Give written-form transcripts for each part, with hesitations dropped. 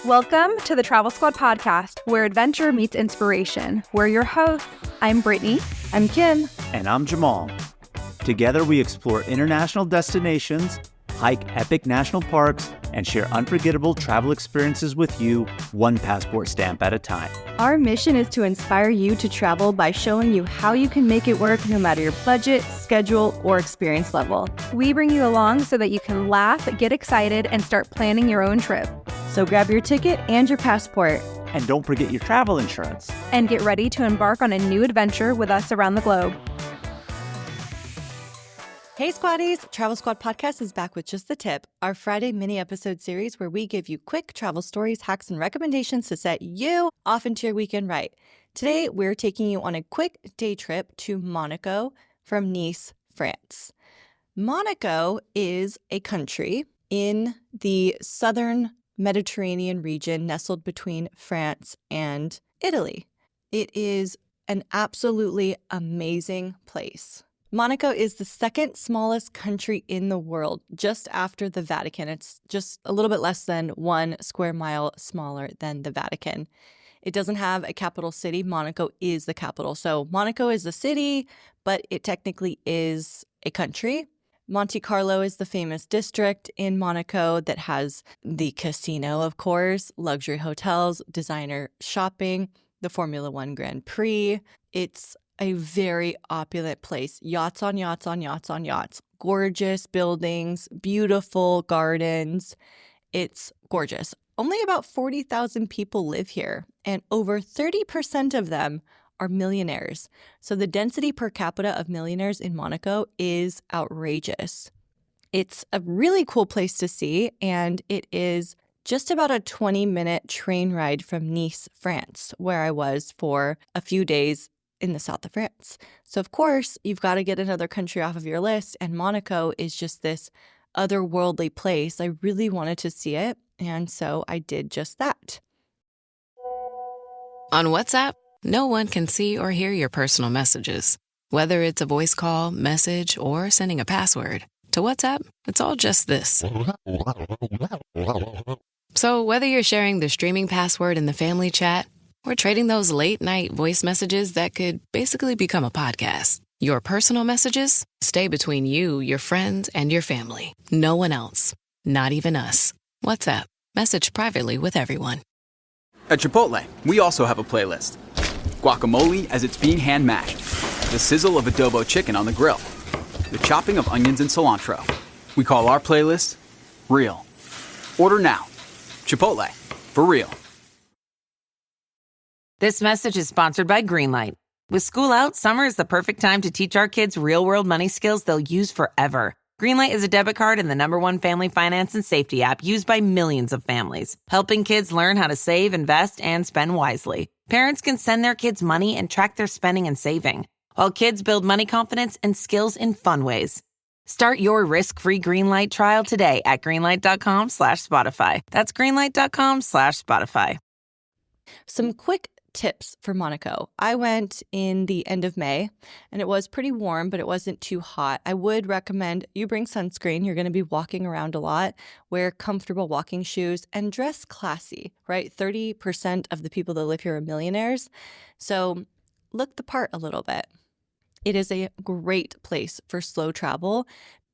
Welcome to the Travel Squad podcast, where adventure meets inspiration. We're your hosts. I'm Brittany. I'm Kim. And I'm Jamal. Together we explore international destinations, hike epic national parks, and share unforgettable travel experiences with you, one passport stamp at a time. Our mission is to inspire you to travel by showing you how you can make it work no matter your budget, schedule, or experience level. We bring you along so that you can laugh, get excited, and start planning your own trip. So grab your ticket and your passport. And don't forget your travel insurance. And get ready to embark on a new adventure with us around the globe. Hey Squaddies, Travel Squad Podcast is back with Just the Tip, our Friday mini episode series where we give you quick travel stories, hacks, and recommendations to set you off into your weekend right. Today, we're taking you on a quick day trip to Monaco from Nice, France. Monaco is a country in the southern Mediterranean region nestled between France and Italy. It is an absolutely amazing place. Monaco is the second smallest country in the world, just after the Vatican. It's just a little bit less than 1 square mile smaller than the Vatican. It doesn't have a capital city. Monaco is the capital. So Monaco is the city, but it technically is a country. Monte Carlo is the famous district in Monaco that has the casino, of course, luxury hotels, designer shopping, the Formula 1 Grand Prix. It's a very opulent place. Yachts on yachts on yachts on yachts. Gorgeous buildings, beautiful gardens. It's gorgeous. Only about 40,000 people live here, and over 30% of them are millionaires. So the density per capita of millionaires in Monaco is outrageous. It's a really cool place to see, and it is just about a 20-minute train ride from Nice, France, where I was for a few days in the south of France. So of course, you've got to get another country off of your list, and Monaco is just this otherworldly place. I really wanted to see it, and so I did just that. On WhatsApp, no one can see or hear your personal messages. Whether it's a voice call, message, or sending a password. To WhatsApp, it's all just this. So whether you're sharing the streaming password in the family chat or trading those late-night voice messages that could basically become a podcast, your personal messages stay between you, your friends, and your family. No one else. Not even us. WhatsApp. Message privately with everyone. At Chipotle, we also have a playlist. Guacamole as it's being hand-mashed, the sizzle of adobo chicken on the grill, the chopping of onions and cilantro. We call our playlist Real. Order now. Chipotle. For real. This message is sponsored by Greenlight. With school out, summer is the perfect time to teach our kids real-world money skills they'll use forever. Greenlight is a debit card and the #1 family finance and safety app used by millions of families, helping kids learn how to save, invest, and spend wisely. Parents can send their kids money and track their spending and saving, while kids build money confidence and skills in fun ways. Start your risk-free Greenlight trial today at greenlight.com/Spotify. That's greenlight.com/Spotify. Some quick tips for Monaco. I went in the end of May, and it was pretty warm, but it wasn't too hot. I would recommend you bring sunscreen. You're going to be walking around a lot. Wear comfortable walking shoes and dress classy, right? 30% of the people that live here are millionaires. So look the part a little bit. It is a great place for slow travel.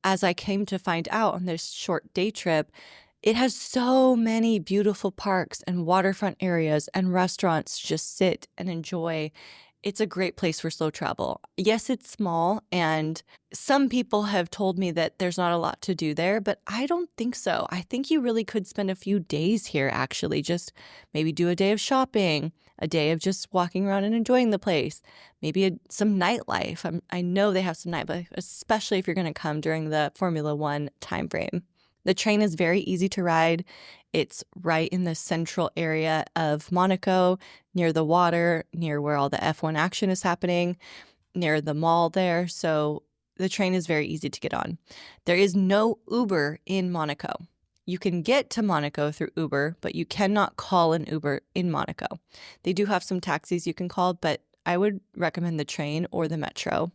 As I came to find out on this short day trip, it has so many beautiful parks and waterfront areas and restaurants to just sit and enjoy. It's a great place for slow travel. Yes, it's small, and some people have told me that there's not a lot to do there, but I don't think so. I think you really could spend a few days here, actually. Just maybe do a day of shopping, a day of just walking around and enjoying the place, maybe some nightlife. I know they have some nightlife, especially if you're going to come during the Formula 1 time frame. The train is very easy to ride. It's right in the central area of Monaco, near the water, near where all the F1 action is happening, near the mall there. So the train is very easy to get on. There is no Uber in Monaco. You can get to Monaco through Uber, but you cannot call an Uber in Monaco. They do have some taxis you can call, but I would recommend the train or the metro.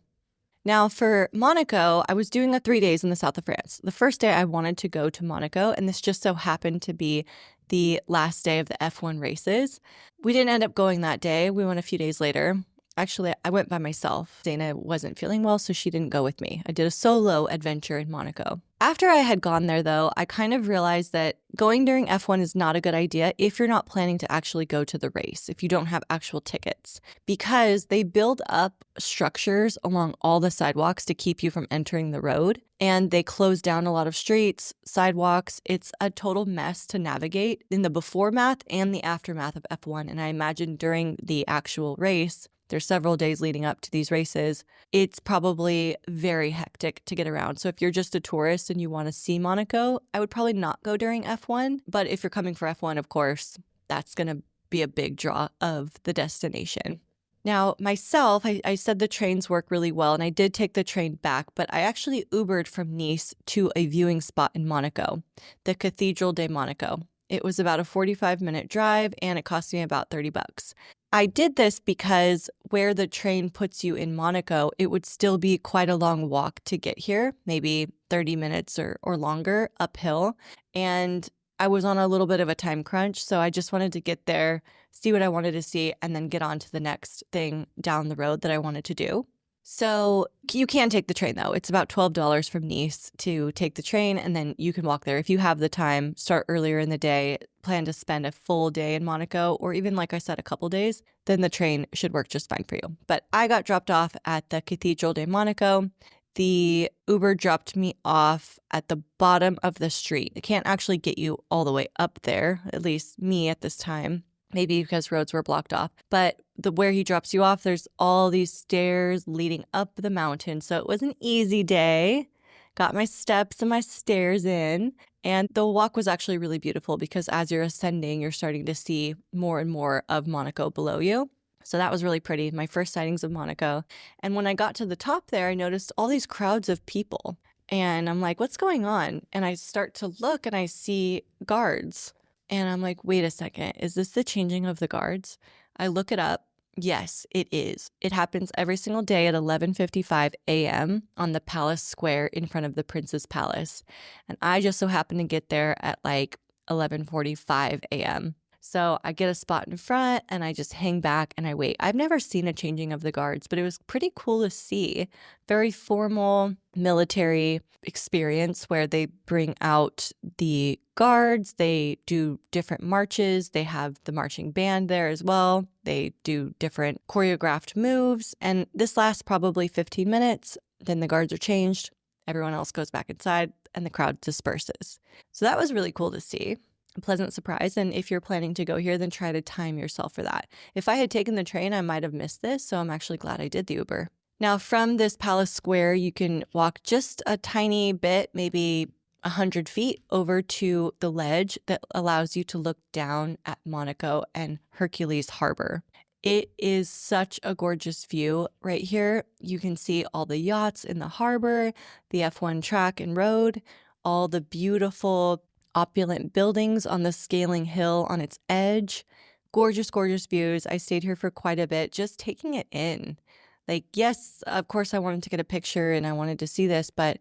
Now, for Monaco, I was doing 3 days in the south of France. The first day I wanted to go to Monaco, and this just so happened to be the last day of the F1 races. We didn't end up going that day. We went a few days later. Actually, I went by myself. Dana wasn't feeling well, so she didn't go with me. I did a solo adventure in Monaco. After I had gone there, though, I kind of realized that going during F1 is not a good idea if you're not planning to actually go to the race, if you don't have actual tickets, because they build up structures along all the sidewalks to keep you from entering the road, and they close down a lot of streets, sidewalks. It's a total mess to navigate in the beforemath and the aftermath of F1, and I imagine during the actual race, there's several days leading up to these races, it's probably very hectic to get around. So if you're just a tourist and you want to see Monaco, I would probably not go during F1. But if you're coming for F1, of course, that's going to be a big draw of the destination. Now, myself, I said the trains work really well, and I did take the train back, but I actually Ubered from Nice to a viewing spot in Monaco, the Cathedral de Monaco. It was about a 45-minute drive, and it cost me about $30. I did this because where the train puts you in Monaco, it would still be quite a long walk to get here, maybe 30 minutes or longer uphill. And I was on a little bit of a time crunch, so I just wanted to get there, see what I wanted to see, and then get on to the next thing down the road that I wanted to do. So you can take the train, though. It's about $12 from Nice to take the train, and then you can walk there. If you have the time, start earlier in the day, plan to spend a full day in Monaco, or even, like I said, a couple days, then the train should work just fine for you. But I got dropped off at the Cathedral de Monaco. The Uber dropped me off at the bottom of the street. It can't actually get you all the way up there, at least me at this time. Maybe because roads were blocked off. But where he drops you off, there's all these stairs leading up the mountain. So it was an easy day. Got my steps and my stairs in. And the walk was actually really beautiful because as you're ascending, you're starting to see more and more of Monaco below you. So that was really pretty. My first sightings of Monaco. And when I got to the top there, I noticed all these crowds of people. And I'm like, what's going on? And I start to look and I see guards. And I'm like, wait a second, is this the changing of the guards? I look it up. Yes, it is. It happens every single day at 11:55 a.m. on the Palace Square in front of the Prince's Palace. And I just so happen to get there at like 11:45 a.m. So I get a spot in front and I just hang back and I wait. I've never seen a changing of the guards, but it was pretty cool to see. Very formal military experience where they bring out the guards. They do different marches. They have the marching band there as well. They do different choreographed moves. And this lasts probably 15 minutes. Then the guards are changed. Everyone else goes back inside and the crowd disperses. So that was really cool to see. A pleasant surprise. And if you're planning to go here, then try to time yourself for that. If I had taken the train, I might have missed this. So I'm actually glad I did the Uber. Now, from this Palace Square, you can walk just a tiny bit, maybe 100 feet over to the ledge that allows you to look down at Monaco and Hercules Harbor. It is such a gorgeous view right here. You can see all the yachts in the harbor, the F1 track and road, all the beautiful opulent buildings on the scaling hill on its edge. Gorgeous, gorgeous views. I stayed here for quite a bit, just taking it in. Like, yes, of course I wanted to get a picture and I wanted to see this, but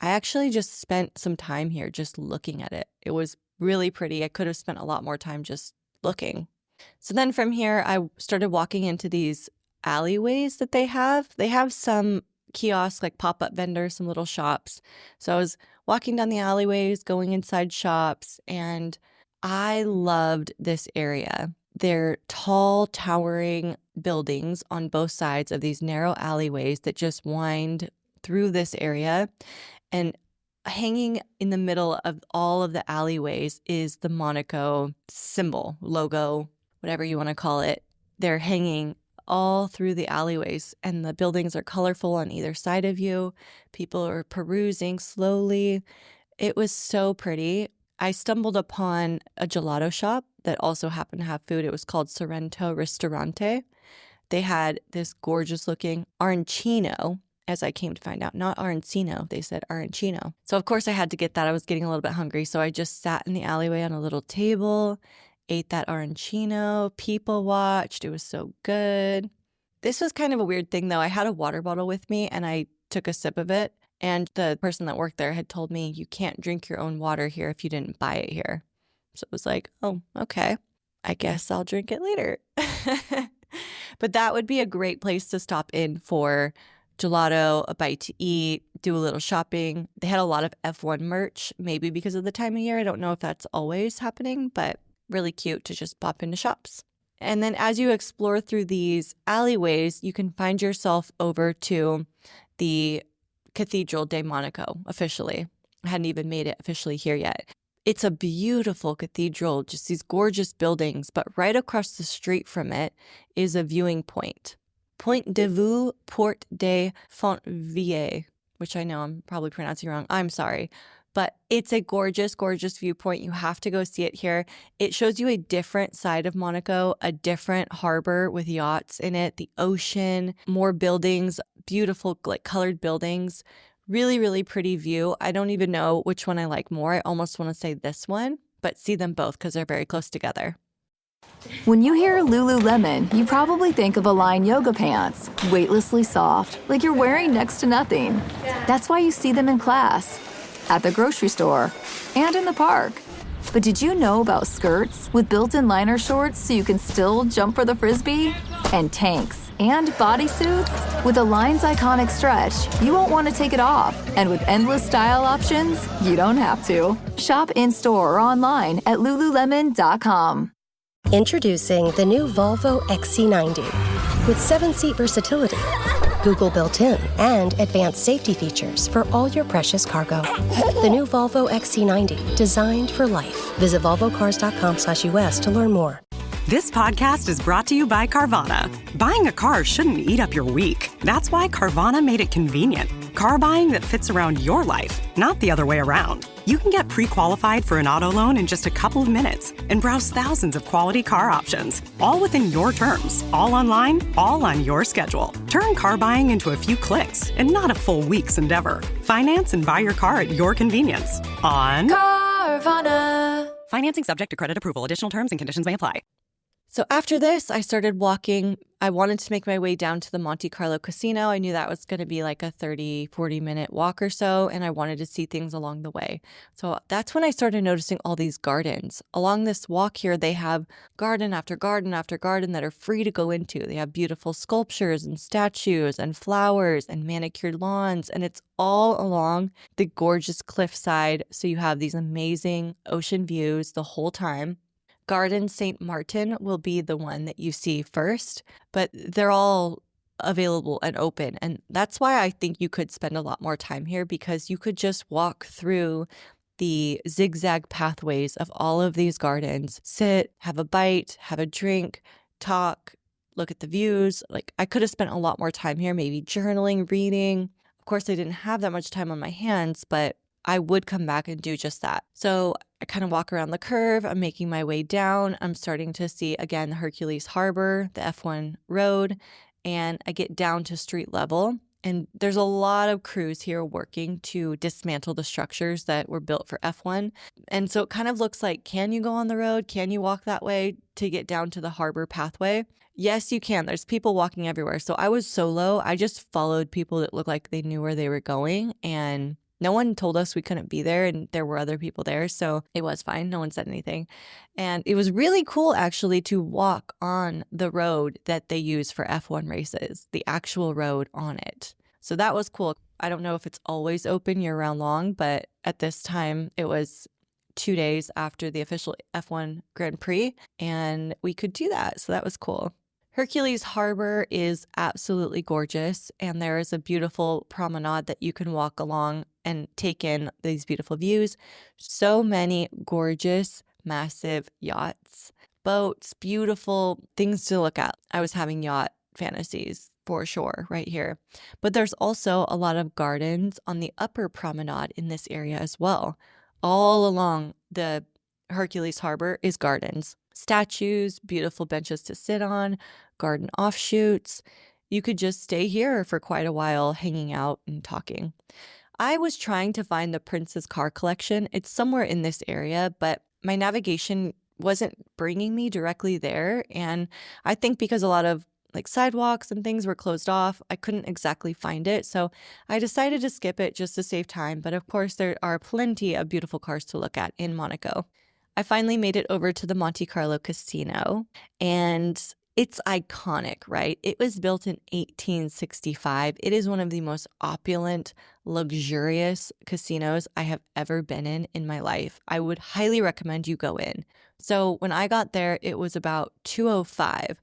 I actually just spent some time here just looking at it. It was really pretty. I could have spent a lot more time just looking. So then from here, I started walking into these alleyways that they have. They have some kiosks, like pop-up vendors, some little shops. So I was walking down the alleyways, going inside shops, and I loved this area. They're tall, towering buildings on both sides of these narrow alleyways that just wind through this area. And hanging in the middle of all of the alleyways is the Monaco symbol, logo, whatever you want to call it. They're hanging all through the alleyways, and the buildings are colorful on either side of you. People are perusing slowly. It was so pretty. I stumbled upon a gelato shop that also happened to have food. It was called Sorrento Ristorante. They had this gorgeous looking arancino, as I came to find out, not arancino. They said arancino. So of course I had to get that. I was getting a little bit hungry. So I just sat in the alleyway on a little table, ate that arancino, people watched. It was so good. This was kind of a weird thing though. I had a water bottle with me and I took a sip of it. And the person that worked there had told me you can't drink your own water here if you didn't buy it here. So it was like, oh, okay, I guess I'll drink it later. But that would be a great place to stop in for gelato, a bite to eat, do a little shopping. They had a lot of F1 merch, maybe because of the time of year. I don't know if that's always happening, but really cute to just pop into shops. And then as you explore through these alleyways, you can find yourself over to the Cathedral de Monaco officially. I hadn't even made it officially here yet. It's a beautiful cathedral, just these gorgeous buildings, but right across the street from it is a viewing point. Point de Vue, Port de Fontvieille, which I know I'm probably pronouncing wrong. I'm sorry. But it's a gorgeous, gorgeous viewpoint. You have to go see it here. It shows you a different side of Monaco, a different harbor with yachts in it, the ocean, more buildings, beautiful like colored buildings. Really, really pretty view. I don't even know which one I like more. I almost want to say this one, but see them both because they're very close together. When you hear Lululemon, you probably think of Align yoga pants, weightlessly soft, like you're wearing next to nothing. That's why you see them in class, at the grocery store, and in the park. But did you know about skirts with built-in liner shorts so you can still jump for the Frisbee? And tanks and bodysuits? With Align's iconic stretch, you won't want to take it off. And with endless style options, you don't have to. Shop in-store or online at Lululemon.com. Introducing the new Volvo XC90 with 7-seat versatility, Google built-in, and advanced safety features for all your precious cargo. The new Volvo XC90, designed for life. Visit volvocars.com/US to learn more. This podcast is brought to you by Carvana. Buying a car shouldn't eat up your week. That's why Carvana made it convenient. Car buying that fits around your life, not the other way around. You can get pre-qualified for an auto loan in just a couple of minutes and browse thousands of quality car options, all within your terms, all online, all on your schedule. Turn car buying into a few clicks and not a full week's endeavor. Finance and buy your car at your convenience on Carvana. Financing subject to credit approval. Additional terms and conditions may apply. So after this, I started walking. I wanted to make my way down to the Monte Carlo casino. I knew that was going to be like a 30, 40-minute walk or so, and I wanted to see things along the way. So that's when I started noticing all these gardens. Along this walk here, they have garden after garden after garden that are free to go into. They have beautiful sculptures and statues and flowers and manicured lawns, and it's all along the gorgeous cliffside. So you have these amazing ocean views the whole time. Garden St. Martin will be the one that you see first, but they're all available and open. And that's why I think you could spend a lot more time here, because you could just walk through the zigzag pathways of all of these gardens, sit, have a bite, have a drink, talk, look at the views. Like, I could have spent a lot more time here, maybe journaling, reading. Of course, I didn't have that much time on my hands, but I would come back and do just that. So I kind of walk around the curve. I'm making my way down. I'm starting to see, again, the Hercules Harbor, the F1 road, and I get down to street level. And there's a lot of crews here working to dismantle the structures that were built for F1. And so it kind of looks like, can you go on the road? Can you walk that way to get down to the harbor pathway? Yes, you can. There's people walking everywhere. So I was solo. I just followed people that looked like they knew where they were going, and no one told us we couldn't be there, and there were other people there, so it was fine. No one said anything. And it was really cool, actually, to walk on the road that they use for F1 races, the actual road on it. So that was cool. I don't know if it's always open year-round long, but at this time, it was 2 days after the official F1 Grand Prix, and we could do that, so that was cool. Hercules Harbor is absolutely gorgeous, and there is a beautiful promenade that you can walk along and take in these beautiful views. So many gorgeous, massive yachts, boats, beautiful things to look at. I was having yacht fantasies for sure right here. But there's also a lot of gardens on the upper promenade in this area as well. All along the Hercules Harbor is gardens. Statues, beautiful benches to sit on, garden offshoots. You could just stay here for quite a while hanging out and talking. I was trying to find the Prince's car collection. It's somewhere in this area, but my navigation wasn't bringing me directly there. And I think because a lot of sidewalks and things were closed off, I couldn't exactly find it. So I decided to skip it just to save time. But of course, there are plenty of beautiful cars to look at in Monaco. I finally made it over to the Monte Carlo casino, and it's iconic, right? It was built in 1865. It is one of the most opulent, luxurious casinos I have ever been in my life. I would highly recommend you go in. So when I got there, it was about 2:05,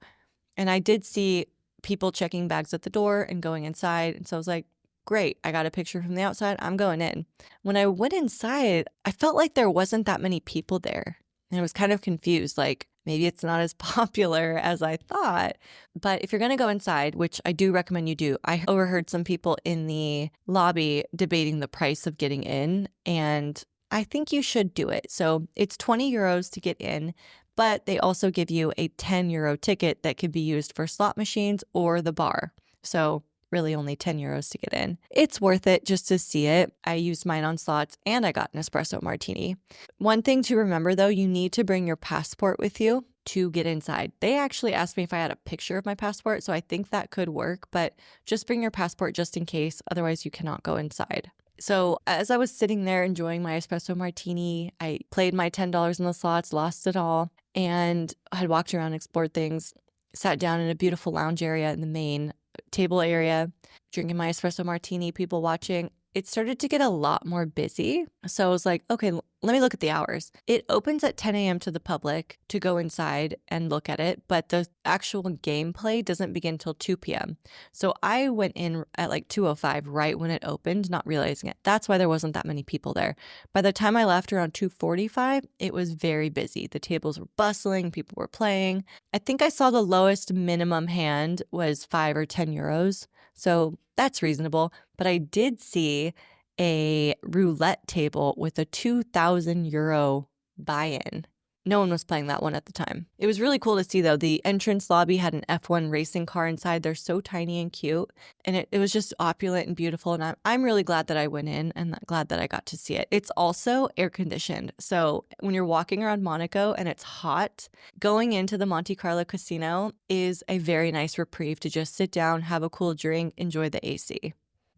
and I did see people checking bags at the door and going inside. And so I was like, great, I got a picture from the outside. I'm going in. When I went inside, I felt like there wasn't that many people there. And I was kind of confused, like maybe it's not as popular as I thought. But if you're going to go inside, which I do recommend you do, I overheard some people in the lobby debating the price of getting in, and I think you should do it. So it's 20 euros to get in, but they also give you a 10 euro ticket that could be used for slot machines or the bar. So really only 10 euros to get in. It's worth it just to see it. I used mine on slots and I got an espresso martini. One thing to remember though, you need to bring your passport with you to get inside. They actually asked me if I had a picture of my passport, so I think that could work, but just bring your passport just in case, otherwise you cannot go inside. So as I was sitting there enjoying my espresso martini, I played my $10 in the slots, lost it all, and I had walked around and explored things, sat down in a beautiful lounge area in the main table area, drinking my espresso martini, people watching. It started to get a lot more busy. So I was like, okay, let me look at the hours. It opens at 10 a.m. to the public to go inside and look at it, but the actual gameplay doesn't begin till 2 p.m. So I went in at like 2:05, right when it opened, not realizing it. That's why there wasn't that many people there. By the time I left around 2:45, it was very busy. The tables were bustling, people were playing. I think I saw the lowest minimum hand was 5 or 10 euros. So that's reasonable. But I did see a roulette table with a 2,000 euro buy-in. No one was playing that one at the time. It was really cool to see, though. The entrance lobby had an F1 racing car inside. They're so tiny and cute. And it was just opulent and beautiful. And I'm really glad that I went in and glad that I got to see it. It's also air conditioned. So when you're walking around Monaco and it's hot, going into the Monte Carlo casino is a very nice reprieve to just sit down, have a cool drink, enjoy the AC.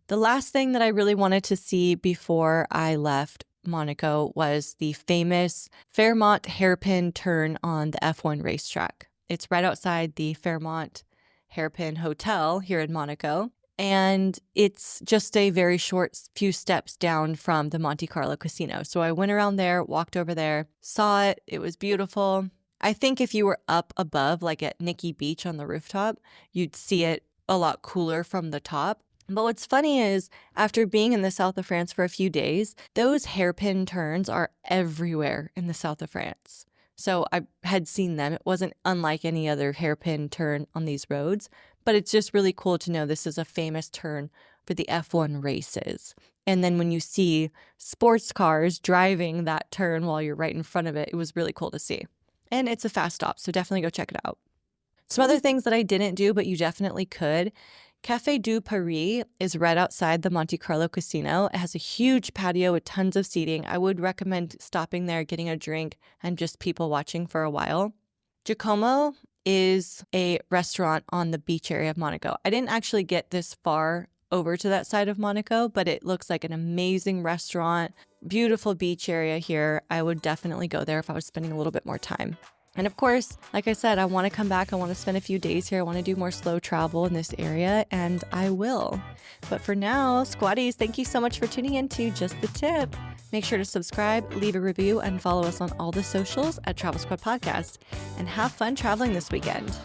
The last thing that I really wanted to see before I left Monaco was the famous Fairmont hairpin turn on the F1 racetrack. It's right outside the Fairmont Hairpin Hotel here in Monaco, and it's just a very short few steps down from the Monte Carlo casino. So I went around there, walked over there, saw it. It was beautiful. I think if you were up above, like at Nikki Beach on the rooftop, you'd see it a lot cooler from the top. But what's funny is, after being in the south of France for a few days, those hairpin turns are everywhere in the south of France. So I had seen them. It wasn't unlike any other hairpin turn on these roads, but it's just really cool to know this is a famous turn for the F1 races. And then when you see sports cars driving that turn while you're right in front of it, it was really cool to see. And it's a fast stop, so definitely go check it out. Some other things that I didn't do, but you definitely could. Café du Paris is right outside the Monte Carlo casino. It has a huge patio with tons of seating. I would recommend stopping there, getting a drink, and just people watching for a while. Giacomo is a restaurant on the beach area of Monaco. I didn't actually get this far over to that side of Monaco, but it looks like an amazing restaurant, beautiful beach area here. I would definitely go there if I was spending a little bit more time. And of course, like I said, I want to come back. I want to spend a few days here. I want to do more slow travel in this area, and I will. But for now, squatties, thank you so much for tuning in to Just the Tip. Make sure to subscribe, leave a review, and follow us on all the socials at Travel Squad Podcast. And have fun traveling this weekend.